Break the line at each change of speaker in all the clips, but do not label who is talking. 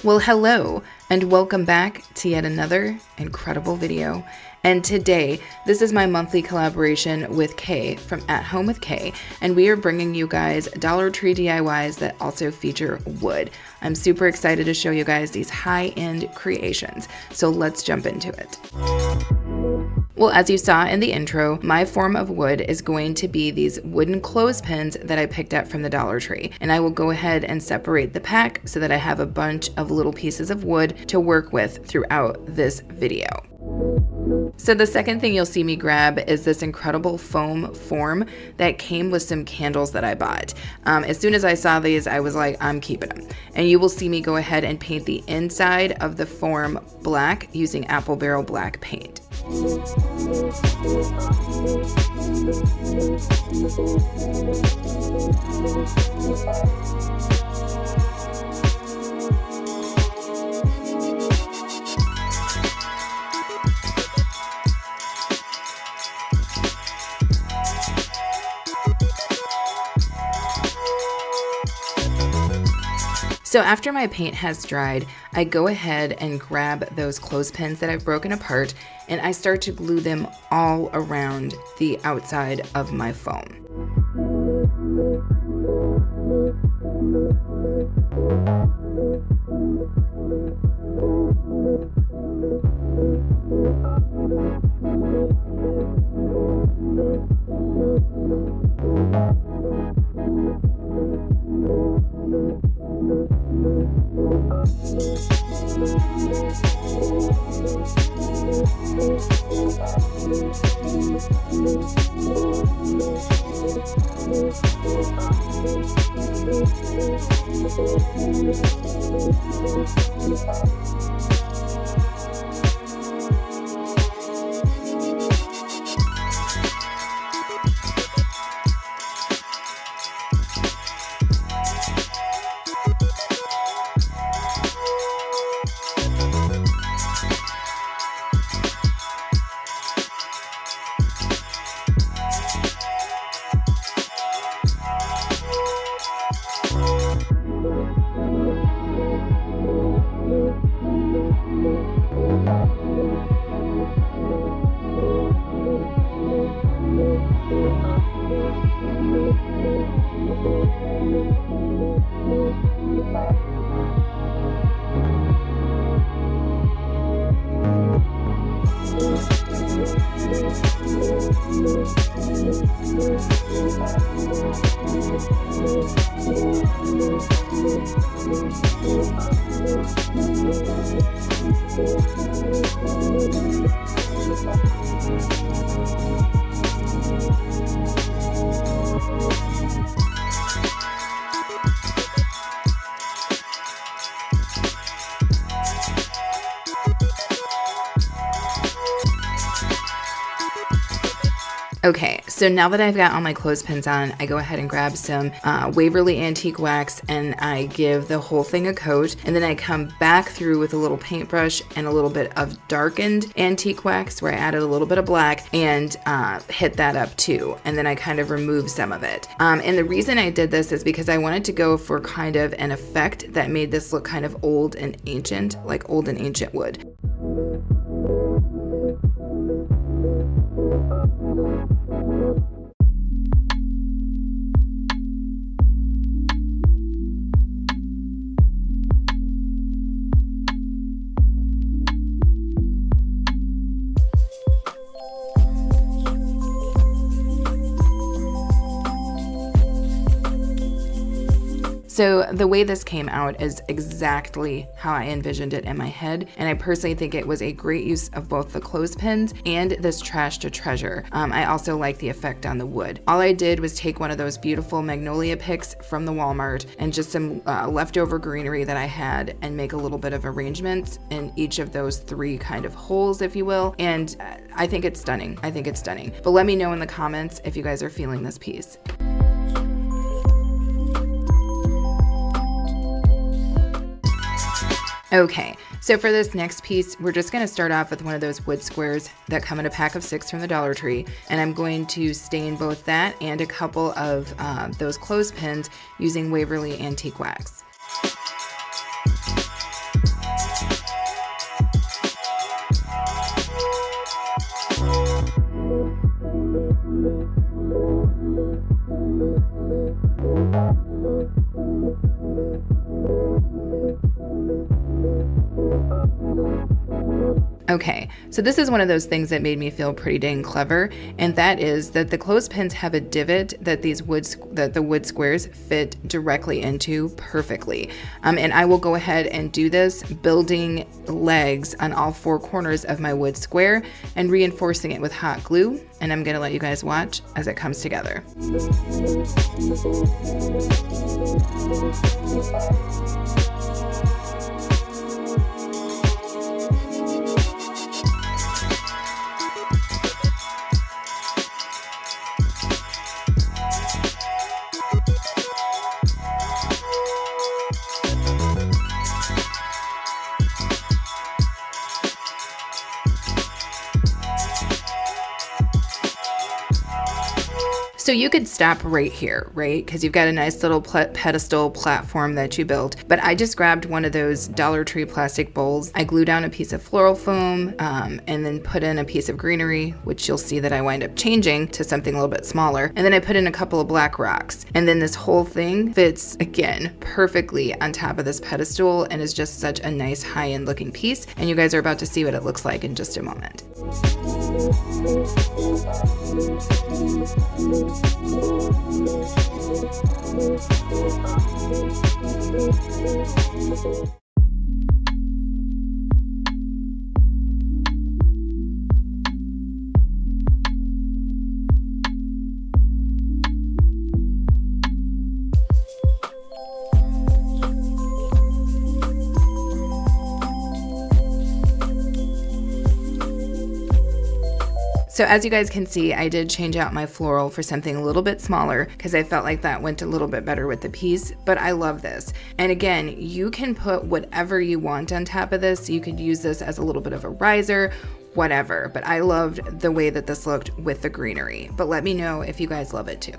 Well, hello and welcome back to yet another incredible video. And today, this is my monthly collaboration with Kay from At Home with Kay, and we are bringing you guys Dollar Tree DIYs that also feature wood. I'm super excited to show you guys these high-end creations, so let's jump into it. Well, as you saw in the intro, my form of wood is going to be these wooden clothespins that I picked up from the Dollar Tree. And I will go ahead and separate the pack so that I have a bunch of little pieces of wood to work with throughout this video. So the second thing you'll see me grab is this incredible foam form that came with some candles that I bought. As soon as I saw these, I was like, I'm keeping them. And you will see me go ahead and paint the inside of the form black using apple barrel black paint. So after my paint has dried, I go ahead and grab those clothespins that I've broken apart and I start to glue them all around the outside of my foam. Okay, so now that I've got all my clothespins on, I go ahead and grab some Waverly Antique Wax and I give the whole thing a coat, and then I come back through with a little paintbrush and a little bit of darkened antique wax where I added a little bit of black and hit that up too, and then I kind of remove some of it. And the reason I did this is because I wanted to go for kind of an effect that made this look kind of old and ancient, like old and ancient wood. So the way this came out is exactly how I envisioned it in my head, and I personally think it was a great use of both the clothespins and this trash to treasure. I also like the effect on the wood. All I did was take one of those beautiful magnolia picks from the Walmart and just some leftover greenery that I had and make a little bit of arrangements in each of those three kind of holes, if you will, and I think it's stunning. I think it's stunning. But let me know in the comments if you guys are feeling this piece. Okay, so for this next piece, we're just going to start off with one of those wood squares that come in a pack of 6 from the Dollar Tree, and I'm going to stain both that and a couple of those clothespins using Waverly Antique Wax. Okay, so this is one of those things that made me feel pretty dang clever, and that is that the clothespins have a divot that the wood squares fit directly into perfectly. And I will go ahead and do this, building legs on all four corners of my wood square and reinforcing it with hot glue. And I'm gonna let you guys watch as it comes together. So you could stop right here, right? Because you've got a nice little pedestal platform that you built. But I just grabbed one of those Dollar Tree plastic bowls. I glued down a piece of floral foam and then put in a piece of greenery, which you'll see that I wind up changing to something a little bit smaller. And then I put in a couple of black rocks. And then this whole thing fits, again, perfectly on top of this pedestal and is just such a nice high-end looking piece. And you guys are about to see what it looks like in just a moment. So as you guys can see, I did change out my floral for something a little bit smaller because I felt like that went a little bit better with the piece, but I love this. And again, you can put whatever you want on top of this. You could use this as a little bit of a riser, whatever, but I loved the way that this looked with the greenery. But let me know if you guys love it too.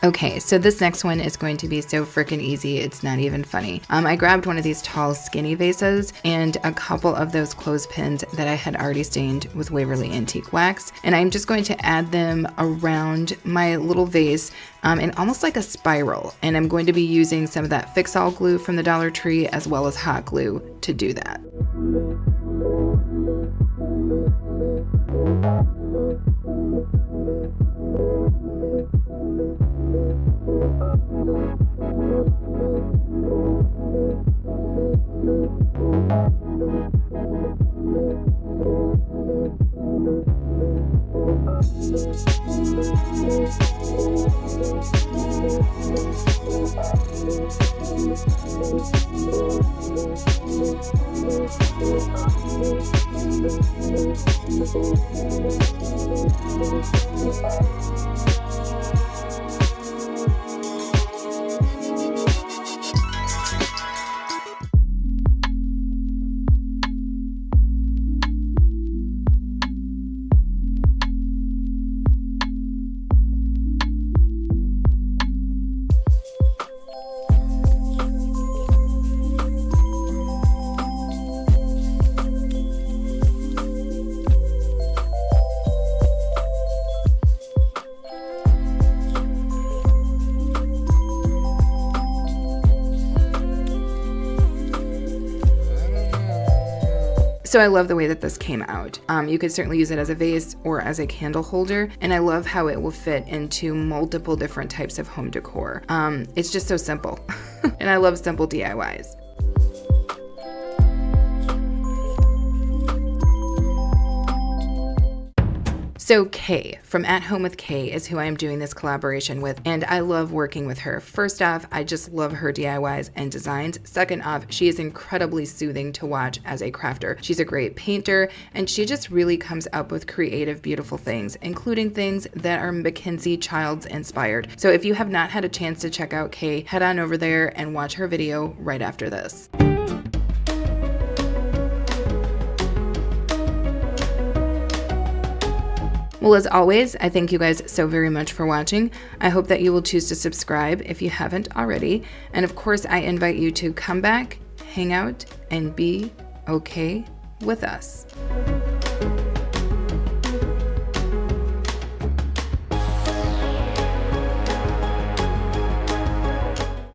Okay, so this next one is going to be so freaking easy, it's not even funny. I grabbed one of these tall skinny vases and a couple of those clothespins that I had already stained with Waverly Antique Wax, and I'm just going to add them around my little vase in almost like a spiral, and I'm going to be using some of that fix-all glue from the Dollar Tree as well as hot glue to do that. So I love the way that this came out. You could certainly use it as a vase or as a candle holder, and I love how it will fit into multiple different types of home decor. It's just so simple, and I love simple DIYs. So Kay from At Home with Kay is who I am doing this collaboration with, and I love working with her. First off, I just love her DIYs and designs. Second off, she is incredibly soothing to watch as a crafter. She's a great painter, and she just really comes up with creative, beautiful things, including things that are Mackenzie Childs inspired. So if you have not had a chance to check out Kay, head on over there and watch her video right after this. Well, as always, I thank you guys so very much for watching. I hope that you will choose to subscribe if you haven't already. And of course, I invite you to come back, hang out, and be okay with us.